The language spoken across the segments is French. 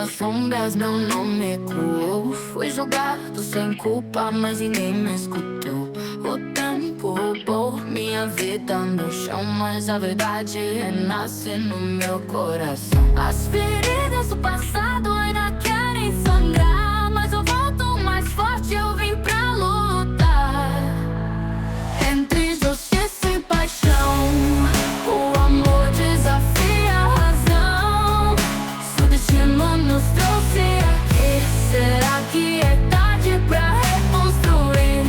das sombras meu nome ecoou. Fui julgado sem culpa, mas ninguém me escutou. O tempo roubou minha vida no chão, mas a verdade renasce no meu coração. As feridas do passado ainda querem sangrar, mas eu volto mais forte, eu vim pra lutar. Entre justiça e paixão, o amor desafia a razão. Se o destino nos trouxe aqui, será que é tarde pra reconstruir?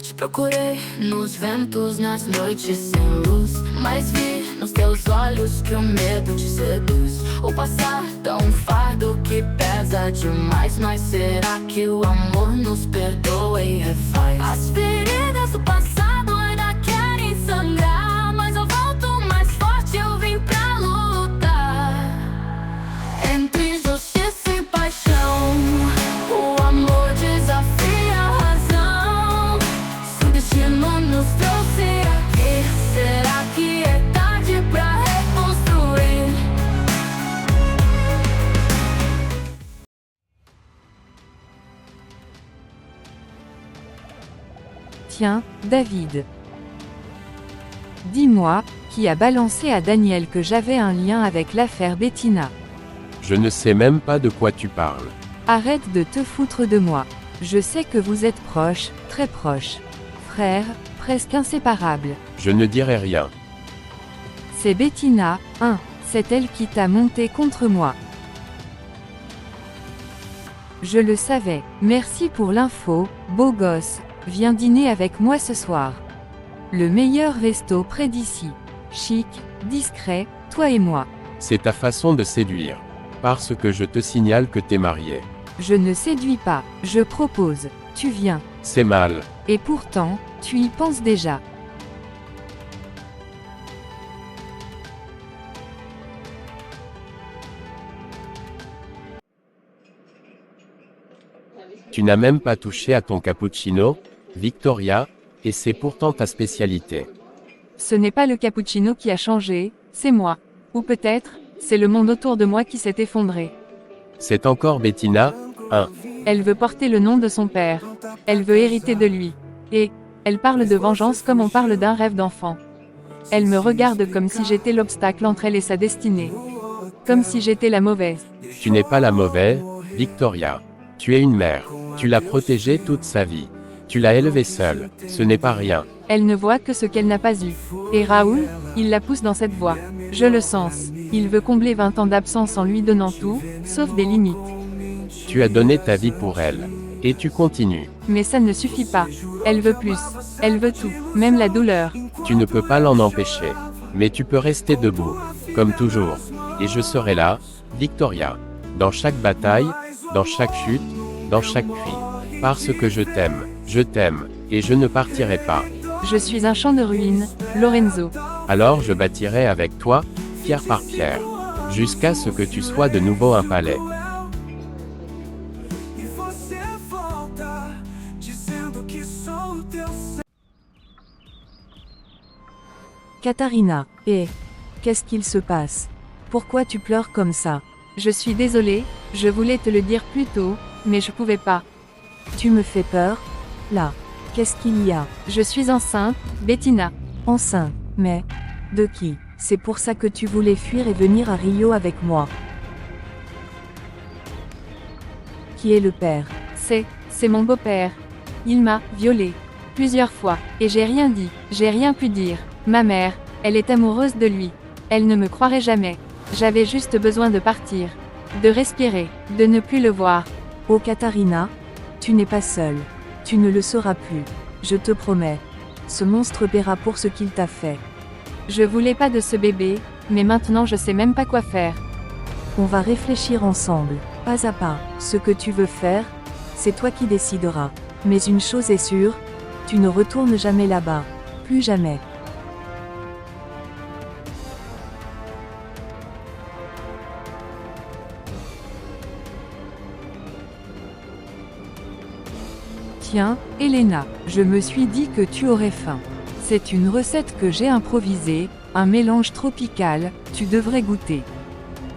Te procurei nos ventos, nas noites sem luz, mas vi nos teus olhos que o medo te seduz. O passado é um fardo que pesa demais, mas será que o amor nos perdoa e refaz? As feridas do passado ainda querem sangrar, mas eu volto mais forte, eu vim pra lutar. Entre justiça e paixão, o amor desafia a razão. Se o destino nos trouxe aqui, será que é tarde pra reconstruir? Tiens, David. Dis-moi, qui a balancé à Daniel que j'avais un lien avec l'affaire Bettina? Je ne sais même pas de quoi tu parles. Arrête de te foutre de moi. Je sais que vous êtes proches, très proches. Frères, presque inséparables. Je ne dirai rien. C'est Bettina, hein, c'est elle qui t'a monté contre moi. Je le savais. Merci pour l'info, beau gosse. Viens dîner avec moi ce soir. Le meilleur resto près d'ici. Chic, discret, toi et moi. C'est ta façon de séduire. Parce que je te signale que t'es marié. Je ne séduis pas, je propose. Tu viens. C'est mal. Et pourtant, tu y penses déjà. Tu n'as même pas touché à ton cappuccino, Victoria, et c'est pourtant ta spécialité. Ce n'est pas le cappuccino qui a changé, c'est moi. Ou peut-être, c'est le monde autour de moi qui s'est effondré. C'est encore Bettina, hein. Elle veut porter le nom de son père. Elle veut hériter de lui. Et, elle parle de vengeance comme on parle d'un rêve d'enfant. Elle me regarde comme si j'étais l'obstacle entre elle et sa destinée. Comme si j'étais la mauvaise. Tu n'es pas la mauvaise, Victoria. Tu es une mère. Tu l'as protégée toute sa vie. Tu l'as élevée seule. Ce n'est pas rien. Elle ne voit que ce qu'elle n'a pas eu. Et Raoul, il la pousse dans cette voie. Je le sens. Il veut combler 20 ans d'absence en lui donnant tout, sauf des limites. Tu as donné ta vie pour elle. Et tu continues. Mais ça ne suffit pas. Elle veut plus. Elle veut tout, même la douleur. Tu ne peux pas l'en empêcher. Mais tu peux rester debout. Comme toujours. Et je serai là, Victoria. Dans chaque bataille, dans chaque chute, dans chaque cri. Parce que je t'aime, et je ne partirai pas. Je suis un champ de ruines, Lorenzo. Alors je bâtirai avec toi, pierre par pierre. Jusqu'à ce que tu sois de nouveau un palais. Katharina, qu'est-ce qu'il se passe? Pourquoi tu pleures comme ça? Je suis désolée, je voulais te le dire plus tôt, mais je pouvais pas. Tu me fais peur? Là, qu'est-ce qu'il y a? Je suis enceinte, Bettina. Enceinte, mais de qui? C'est pour ça que tu voulais fuir et venir à Rio avec moi. Qui est le père? C'est mon beau-père. Il m'a violée plusieurs fois, et j'ai rien dit, j'ai rien pu dire. Ma mère, elle est amoureuse de lui. Elle ne me croirait jamais. J'avais juste besoin de partir, de respirer, de ne plus le voir. Oh Katharina, tu n'es pas seule. Tu ne le seras plus. Je te promets. Ce monstre paiera pour ce qu'il t'a fait. Je voulais pas de ce bébé, mais maintenant je sais même pas quoi faire. On va réfléchir ensemble, pas à pas. Ce que tu veux faire, c'est toi qui décideras. Mais une chose est sûre, tu ne retournes jamais là-bas. Plus jamais. Tiens, Elena, je me suis dit que tu aurais faim. C'est une recette que j'ai improvisée, un mélange tropical, Tu devrais goûter.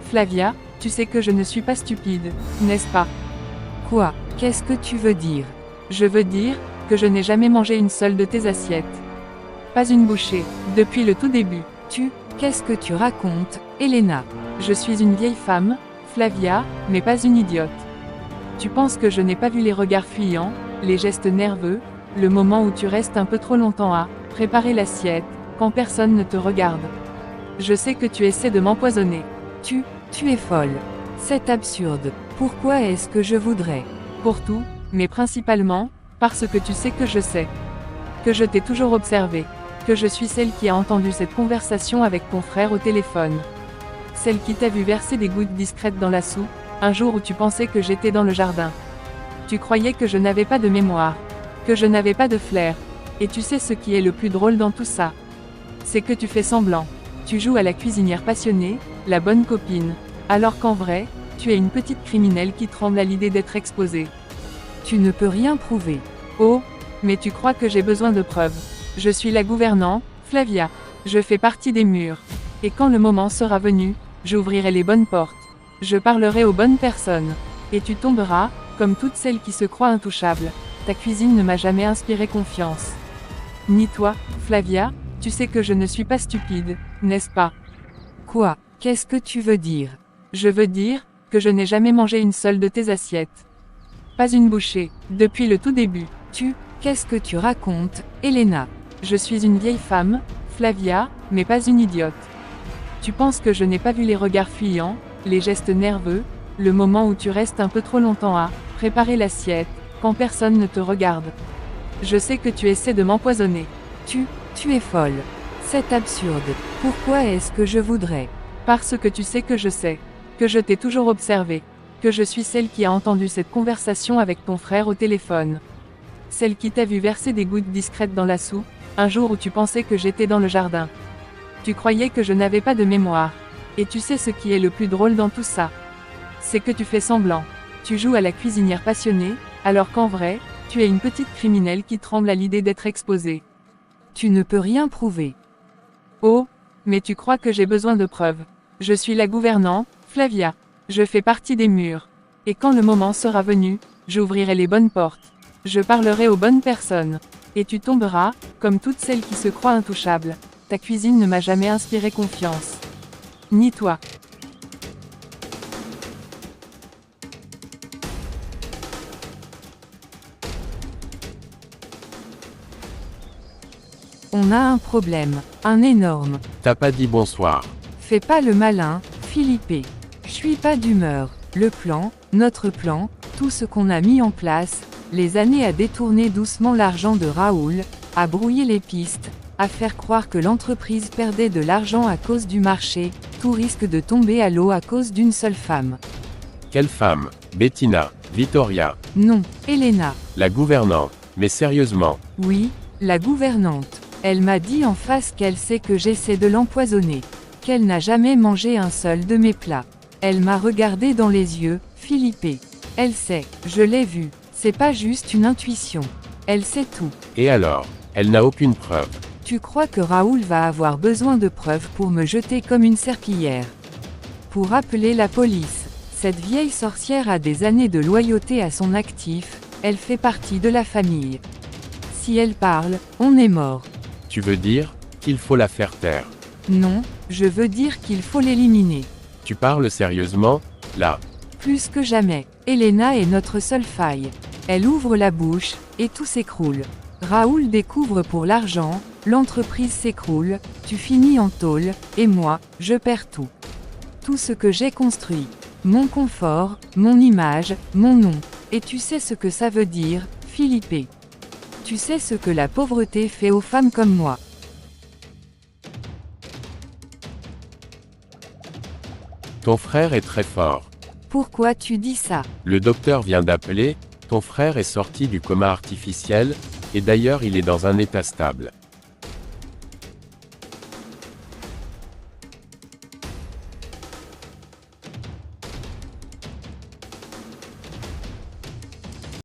Flavia, tu sais que je ne suis pas stupide, n'est-ce pas? Quoi? Qu'est-ce que tu veux dire? Je veux dire que je n'ai jamais mangé une seule de tes assiettes. Pas une bouchée, depuis le tout début. Qu'est-ce que tu racontes, Elena? Je suis une vieille femme, Flavia, mais pas une idiote. Tu penses que je n'ai pas vu les regards fuyants, les gestes nerveux, le moment où tu restes un peu trop longtemps à préparer l'assiette, quand personne ne te regarde. Je sais que tu essaies de m'empoisonner. Tu es folle. C'est absurde. Pourquoi est-ce que je voudrais? Pour tout, mais principalement, parce que tu sais que je sais. Que je t'ai toujours observé. Que je suis celle qui a entendu cette conversation avec ton frère au téléphone. Celle qui t'a vu verser des gouttes discrètes dans la soupe, un jour où tu pensais que j'étais dans le jardin. Tu croyais que je n'avais pas de mémoire. Que je n'avais pas de flair. Et tu sais ce qui est le plus drôle dans tout ça? C'est que tu fais semblant. Tu joues à la cuisinière passionnée, la bonne copine. Alors qu'en vrai, tu es une petite criminelle qui tremble à l'idée d'être exposée. Tu ne peux rien prouver. Oh, mais tu crois que j'ai besoin de preuves. Je suis la gouvernante, Flavia. Je fais partie des murs. Et quand le moment sera venu, j'ouvrirai les bonnes portes. Je parlerai aux bonnes personnes. Et tu tomberas, comme toutes celles qui se croient intouchables. Ta cuisine ne m'a jamais inspiré confiance. Ni toi, Flavia, tu sais que je ne suis pas stupide, n'est-ce pas? Quoi? Qu'est-ce que tu veux dire? Je veux dire que je n'ai jamais mangé une seule de tes assiettes. Pas une bouchée, depuis le tout début. Qu'est-ce que tu racontes, Elena? Je suis une vieille femme, Flavia, mais pas une idiote. Tu penses que je n'ai pas vu les regards fuyants, les gestes nerveux, le moment où tu restes un peu trop longtemps à préparer l'assiette, quand personne ne te regarde. Je sais que tu essaies de m'empoisonner. Tu es folle. C'est absurde. Pourquoi est-ce que je voudrais? Parce que tu sais que je sais. Que je t'ai toujours observé. Que je suis celle qui a entendu cette conversation avec ton frère au téléphone. Celle qui t'a vu verser des gouttes discrètes dans la soupe, un jour où tu pensais que j'étais dans le jardin. Tu croyais que je n'avais pas de mémoire. Et tu sais ce qui est le plus drôle dans tout ça? C'est que tu fais semblant. Tu joues à la cuisinière passionnée, alors qu'en vrai, tu es une petite criminelle qui tremble à l'idée d'être exposée. Tu ne peux rien prouver. Oh, mais tu crois que j'ai besoin de preuves. Je suis la gouvernante, Flavia. Je fais partie des murs. Et quand le moment sera venu, j'ouvrirai les bonnes portes. Je parlerai aux bonnes personnes. Et tu tomberas, comme toutes celles qui se croient intouchables. Ta cuisine ne m'a jamais inspiré confiance. Ni toi. On a un problème, un énorme. T'as pas dit bonsoir. Fais pas le malin, Philippe. Je suis pas d'humeur. Le plan, notre plan, tout ce qu'on a mis en place, les années à détourner doucement l'argent de Raoul, à brouiller les pistes, à faire croire que l'entreprise perdait de l'argent à cause du marché, tout risque de tomber à l'eau à cause d'une seule femme. Quelle femme? Bettina, Vittoria. Non, Elena. La gouvernante. Mais sérieusement. Oui, la gouvernante. Elle m'a dit en face qu'elle sait que j'essaie de l'empoisonner. Qu'elle n'a jamais mangé un seul de mes plats. Elle m'a regardé dans les yeux, Philippe. Elle sait, je l'ai vu. C'est pas juste une intuition. Elle sait tout. Et alors? Elle n'a aucune preuve. Tu crois que Raoul va avoir besoin de preuves pour me jeter comme une serpillière? Pour appeler la police. Cette vieille sorcière a des années de loyauté à son actif, elle fait partie de la famille. Si elle parle, on est mort. Tu veux dire qu'il faut la faire taire? Non, je veux dire qu'il faut l'éliminer. Tu parles sérieusement, là? Plus que jamais, Elena est notre seule faille. Elle ouvre la bouche, et tout s'écroule. Raoul découvre pour l'argent, l'entreprise s'écroule, tu finis en tôle, et moi, je perds tout. Tout ce que j'ai construit. Mon confort, mon image, mon nom. Et tu sais ce que ça veut dire, Philippe. Tu sais ce que la pauvreté fait aux femmes comme moi. Ton frère est très fort. Pourquoi tu dis ça? Le docteur vient d'appeler, ton frère est sorti du coma artificiel, et d'ailleurs il est dans un état stable.